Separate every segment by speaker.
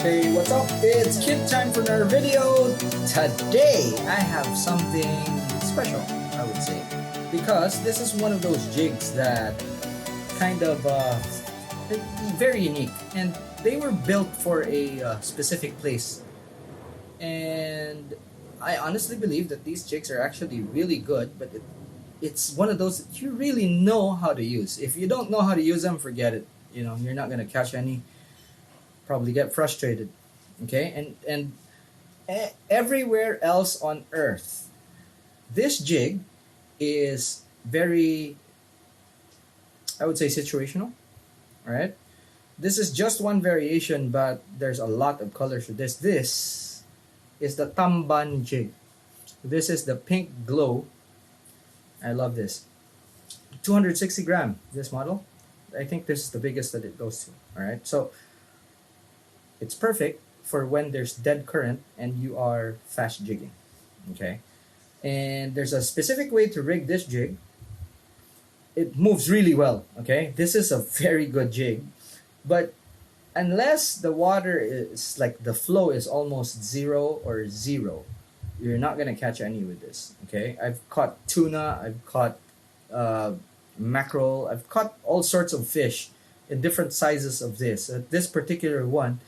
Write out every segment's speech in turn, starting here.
Speaker 1: Hey, what's up? It's Kit time for another video. Today, I have something special, I would say. Because this is one of those jigs that kind of very unique. And they were built for a specific place. And I honestly believe that these jigs are actually really good, but it's one of those that you really know how to use. If you don't know how to use them, forget it. You know, you're not going to catch any. Probably get frustrated. Okay, and everywhere else on earth, this jig is very, I would say, situational. All right, this is just one variation, but there's a lot of colors to this. This is the Tamban jig. This is the pink glow. I love this. 260 gram, this model. I think this is the biggest that it goes to. All right, so it's perfect for when there's dead current and you are fast jigging. Okay, and there's a specific way to rig this jig. It moves really well. Okay, this is a very good jig, but unless the water is like the flow is almost zero, you're not gonna catch any with this. Okay, I've caught tuna, I've caught mackerel, I've caught all sorts of fish in different sizes of this. This particular one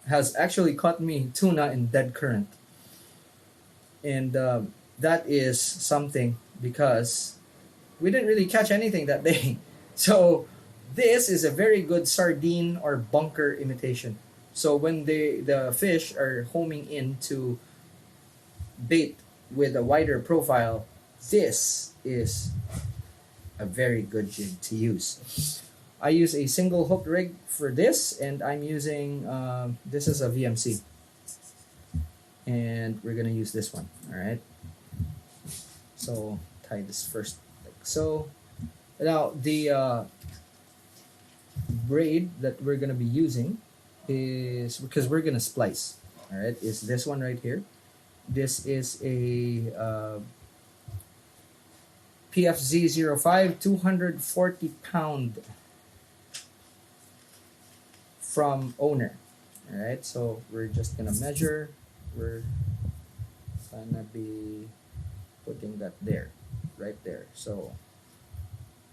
Speaker 1: has actually caught me tuna in dead current, and that is something because we didn't really catch anything that day. So this is a very good sardine or bunker imitation. So when the fish are homing into bait with a wider profile, this is a very good jig to use. I use a single hook rig for this, and I'm using this is a VMC, and we're gonna use this one. All right, so tie this first like so. Now the braid that we're gonna be using is because we're gonna splice. All right, is this one right here. This is a PFZ05 240 pound from owner. All right, so we're just gonna measure. We're gonna be putting that there, right there. So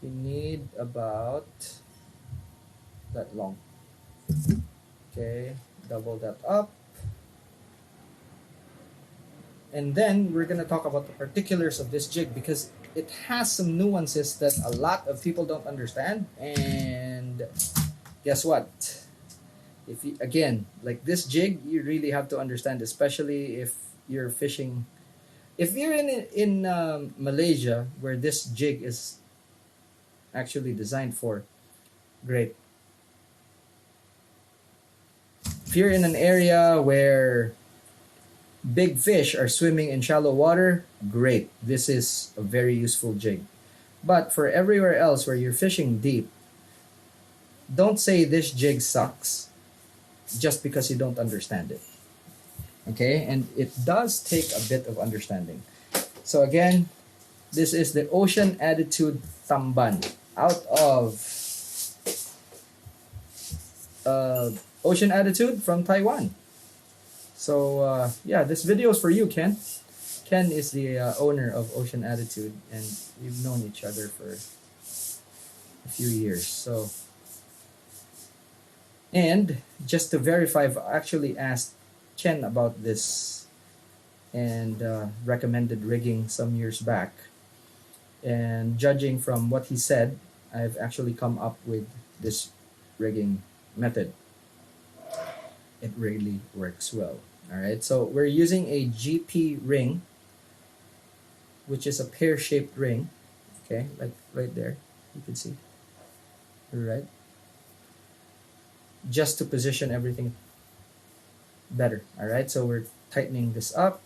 Speaker 1: we need about that long. Okay, double that up. And then we're gonna talk about the particulars of this jig because it has some nuances that a lot of people don't understand. And guess what? If you, again, like this jig, you really have to understand, especially if you're fishing. If you're in Malaysia, where this jig is actually designed for, great. If you're in an area where big fish are swimming in shallow water, great. This is a very useful jig. But for everywhere else where you're fishing deep, don't say this jig sucks just because you don't understand it. Okay, and it does take a bit of understanding. So again, this is the Ocean Attitude Tamban out of Ocean Attitude from Taiwan. So yeah, this video is for you, Ken. Ken is the owner of Ocean Attitude, and we've known each other for a few years. So, and just to verify, I've actually asked Ken about this and recommended rigging some years back. And judging from what he said, I've actually come up with this rigging method. It really works well. All right, so we're using a GP ring, which is a pear-shaped ring. Okay, like right there, you can see. All right, just to position everything better. All right, so we're tightening this up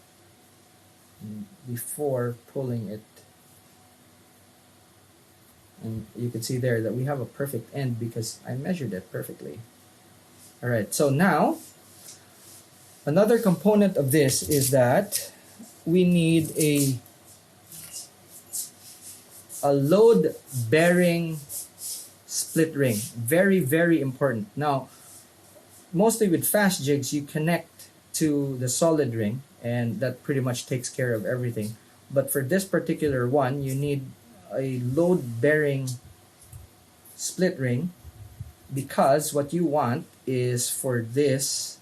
Speaker 1: before pulling it, and you can see there that we have a perfect end because I measured it perfectly. All right, so now another component of this is that we need a load bearing split ring. Very, very important. Now, mostly with fast jigs, you connect to the solid ring, and that pretty much takes care of everything. But for this particular one, you need a load bearing split ring, because what you want is for this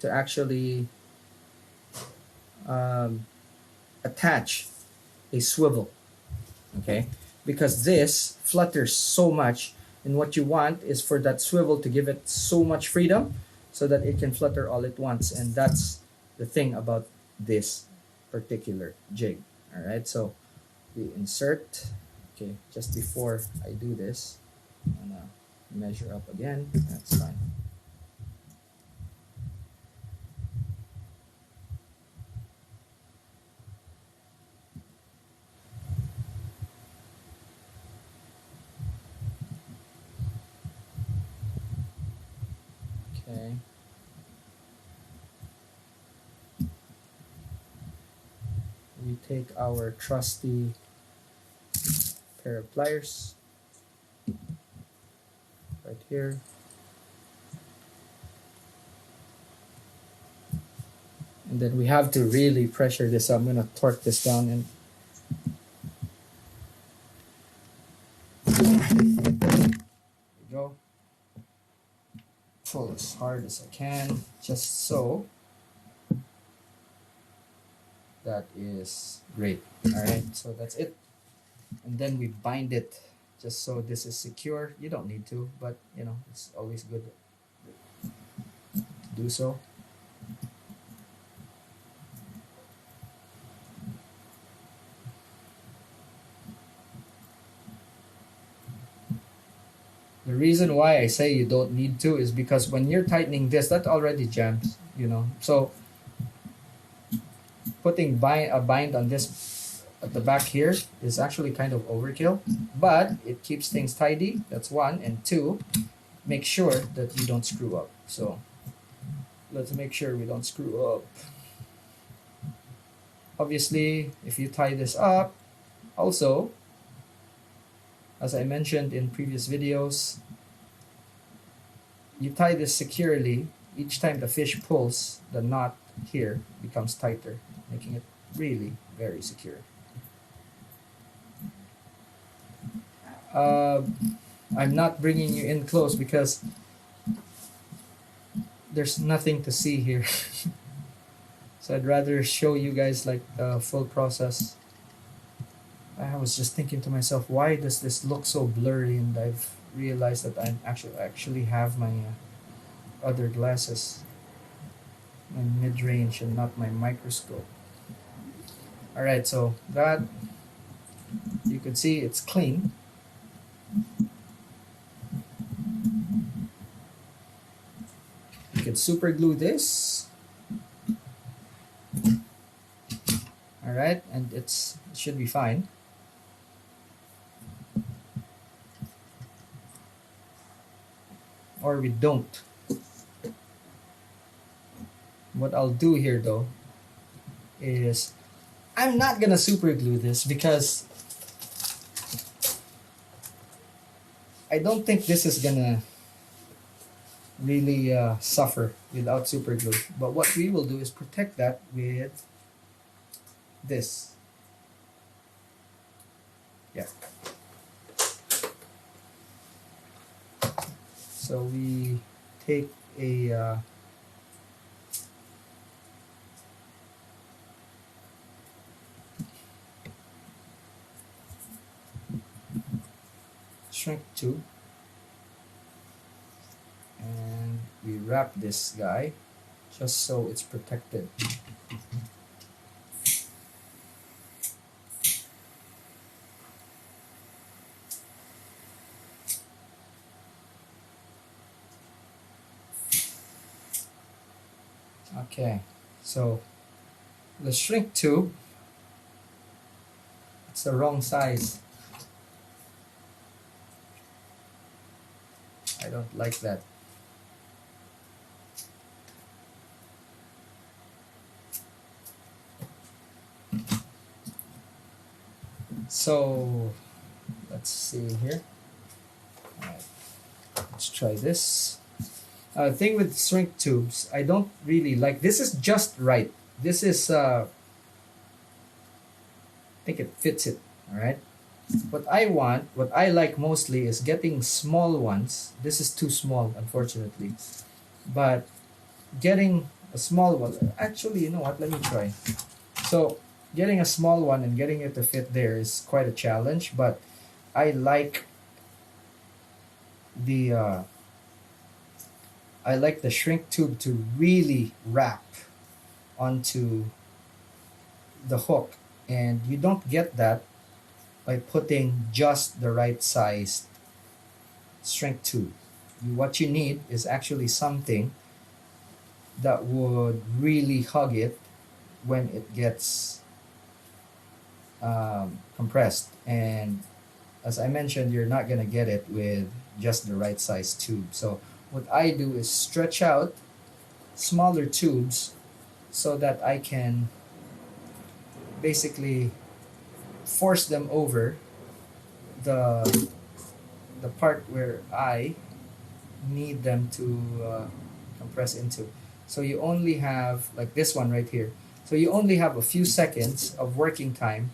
Speaker 1: to actually um, attach a swivel, okay? Because this flutters so much, and what you want is for that swivel to give it so much freedom so that it can flutter all at once. And that's the thing about this particular jig. All right, so we insert. Okay, just before I do this, I'm gonna measure up again. That's fine. Okay. We take our trusty pair of pliers right here. And then we have to really pressure this. So I'm going to torque this down, and there we go. Pull as hard as I can, just so. That is great. All right, so that's it. And then we bind it just so this is secure. You don't need to, but you know, it's always good to do so. The reason why I say you don't need to is because when you're tightening this, that already jams, you know. So putting a bind on this at the back here is actually kind of overkill, but it keeps things tidy. That's one. And two, make sure that you don't screw up. So let's make sure we don't screw up. Obviously, if you tie this up, also, as I mentioned in previous videos, you tie this securely. Each time the fish pulls, the knot here becomes tighter, making it really very secure. I'm not bringing you in close because there's nothing to see here. So I'd rather show you guys like the full process. I was just thinking to myself, why does this look so blurry? And I've realized that I actually have my other glasses, my mid-range, and not my microscope. All right, so that, you can see it's clean. You can super glue this. All right, and it should be fine. Or we don't. What I'll do here though is I'm not gonna super glue this because I don't think this is gonna really suffer without super glue. But what we will do is protect that with this. Yeah. So we take a shrink tube, and we wrap this guy just so it's protected. Okay, so the shrink tube, it's the wrong size. I don't like that. So let's see here. All right, let's try this. Thing with shrink tubes, I don't really like. This is just right. This is I think it fits it. All right. What I like mostly is getting small ones. This is too small, unfortunately. But getting a small one, actually, you know what? Let me try. So, getting a small one and getting it to fit there is quite a challenge. But I like the shrink tube to really wrap onto the hook, and you don't get that by putting just the right size shrink tube. What you need is actually something that would really hug it when it gets compressed. And as I mentioned, you're not gonna get it with just the right size tube. So what I do is stretch out smaller tubes so that I can basically force them over the part where I need them to compress into. So you only have, like this one right here, so you only have a few seconds of working time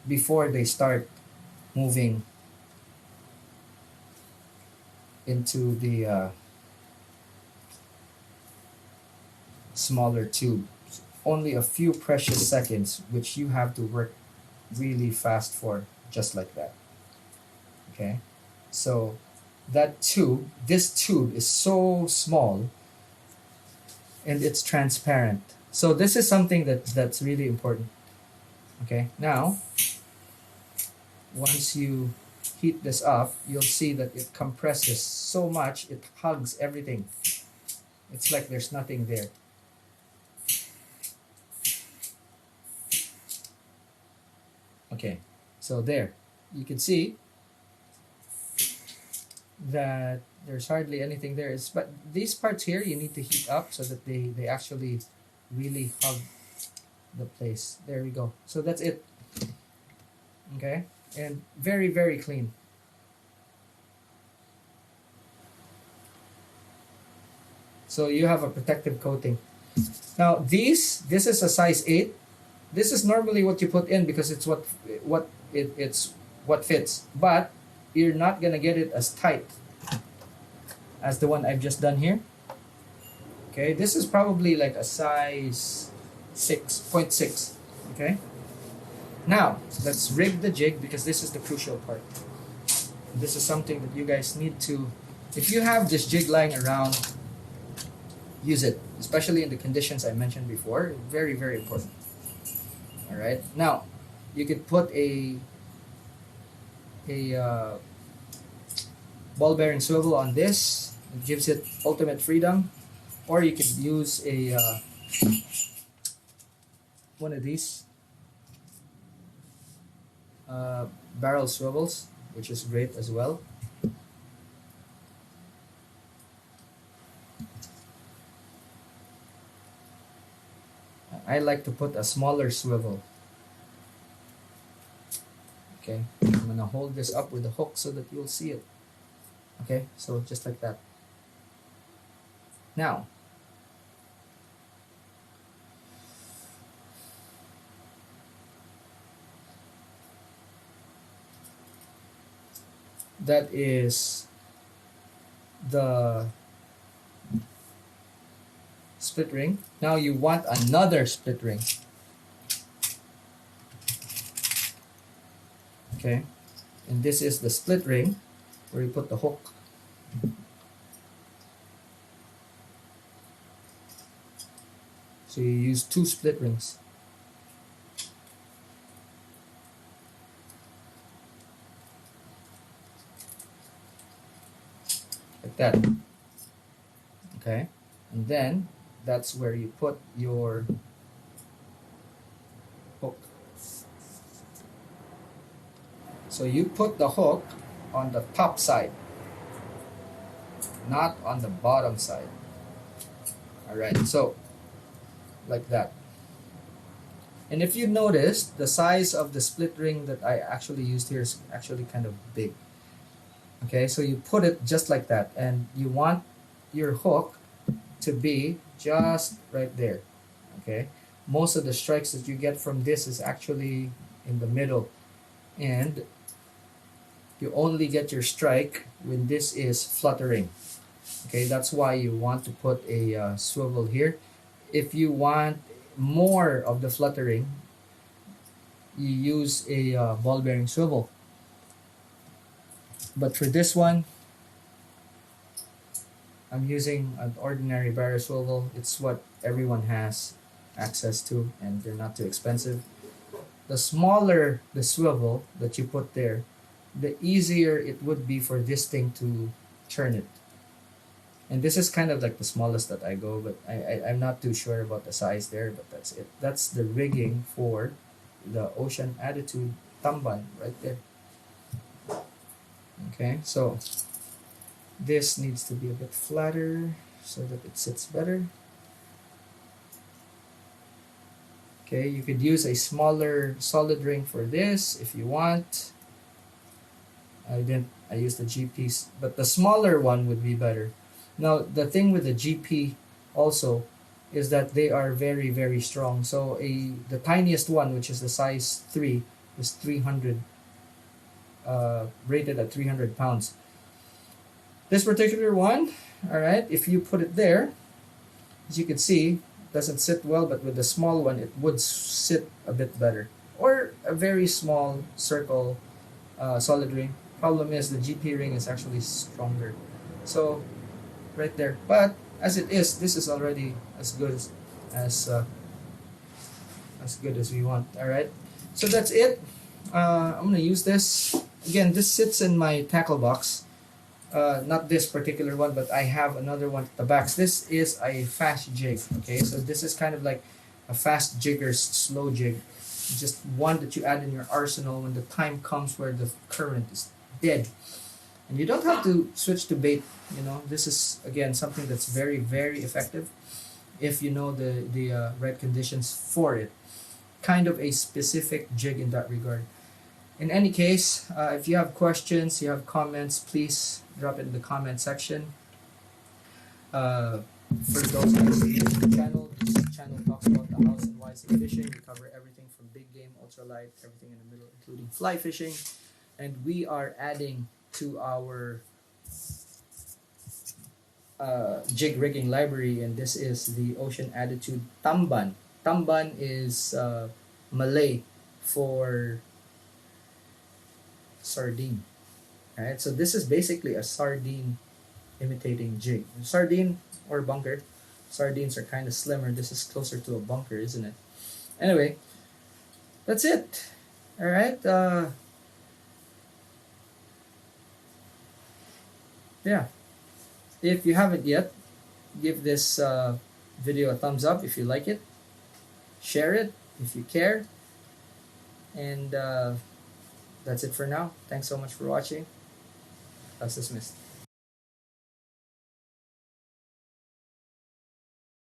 Speaker 1: before they start moving into the smaller tube. Only a few precious seconds, which you have to work really fast for, just like that. Okay, so this tube is so small and it's transparent. So this is something that's really important. Okay, now once you heat this up, you'll see that it compresses so much, it hugs everything. It's like there's nothing there. Okay, so there, you can see that there's hardly anything there. But these parts here, you need to heat up so that they actually really hug the place. There we go. So that's it. Okay, and very, very clean. So you have a protective coating. Now this is a size 8. This is normally what you put in because it's it's what fits. But you're not gonna get it as tight as the one I've just done here. Okay, this is probably like a size 6.6. Okay. Now let's rig the jig because this is the crucial part. This is something that you guys need to. If you have this jig lying around, use it, especially in the conditions I mentioned before. Very, very important. All right. Now, you could put a ball bearing swivel on this. It gives it ultimate freedom, or you could use a one of these barrel swivels, which is great as well. I like to put a smaller swivel. Okay, I'm gonna hold this up with the hook so that you'll see it. Okay, so just like that. Now, that is the split ring. Now you want another split ring. Okay, and this is the split ring where you put the hook. So you use 2 split rings. Like that. Okay, and then that's where you put your hook. So you put the hook on the top side, not on the bottom side. Alright, so like that. And if you notice, the size of the split ring that I actually used here is actually kind of big. Okay, so you put it just like that, and you your hook to be just right there. Okay, most of the strikes that you get from this is actually in the middle, and you only get your strike when this is fluttering. Okay, that's why you want to put a swivel here. If you want more of the fluttering, you use a ball bearing swivel. But for this one, I'm using an ordinary barrel swivel. It's what everyone has access to, and they're not too expensive. The smaller the swivel that you put there, the easier it would be for this thing to turn it. And this is kind of like the smallest that I go, but I'm not too sure about the size there, but that's it. That's the rigging for the Ocean Attitude Tamban right there. Okay, so this needs to be a bit flatter so that it sits better. Okay, you could use a smaller solid ring for this if you want. I used the GPs, but the smaller one would be better. Now, the thing with the GP also is that they are very, very strong. So the tiniest one, which is the size 3, is 300, rated at 300 pounds. This particular one, all right, if you put it there, as you can see, it doesn't sit well, but with the small one, it would sit a bit better. Or a very small circle solid ring. Problem is the GP ring is actually stronger. So, right there. But as it is, this is already as good as we want. All right. So that's it. I'm gonna use this again. This sits in my tackle box. Not this particular one, but I have another one at the back. This is a fast jig. Okay, so this is kind of like a fast jigger's slow jig. Just one that you add in your arsenal when the time comes where the current is dead. And you don't have to switch to bait. You know, this is again something that's very, very effective if you know the right conditions for it. Kind of a specific jig in that regard. In any case, if you have questions, you have comments, please drop it in the comment section. For those who are new to the channel, this channel talks about the house and wise fishing. We cover everything from big game, ultralight, everything in the middle, including fly fishing. And we are adding to our jig rigging library, and this is the Ocean Attitude Tamban. Tamban is Malay for sardine. Alright, so this is basically a sardine imitating jig. Sardine or bunker. Sardines are kind of slimmer. This is closer to a bunker, isn't it? Anyway, that's it. Alright, yeah. If you haven't yet, give this video a thumbs up if you like it. Share it if you care. And that's it for now. Thanks so much for watching. Class dismissed.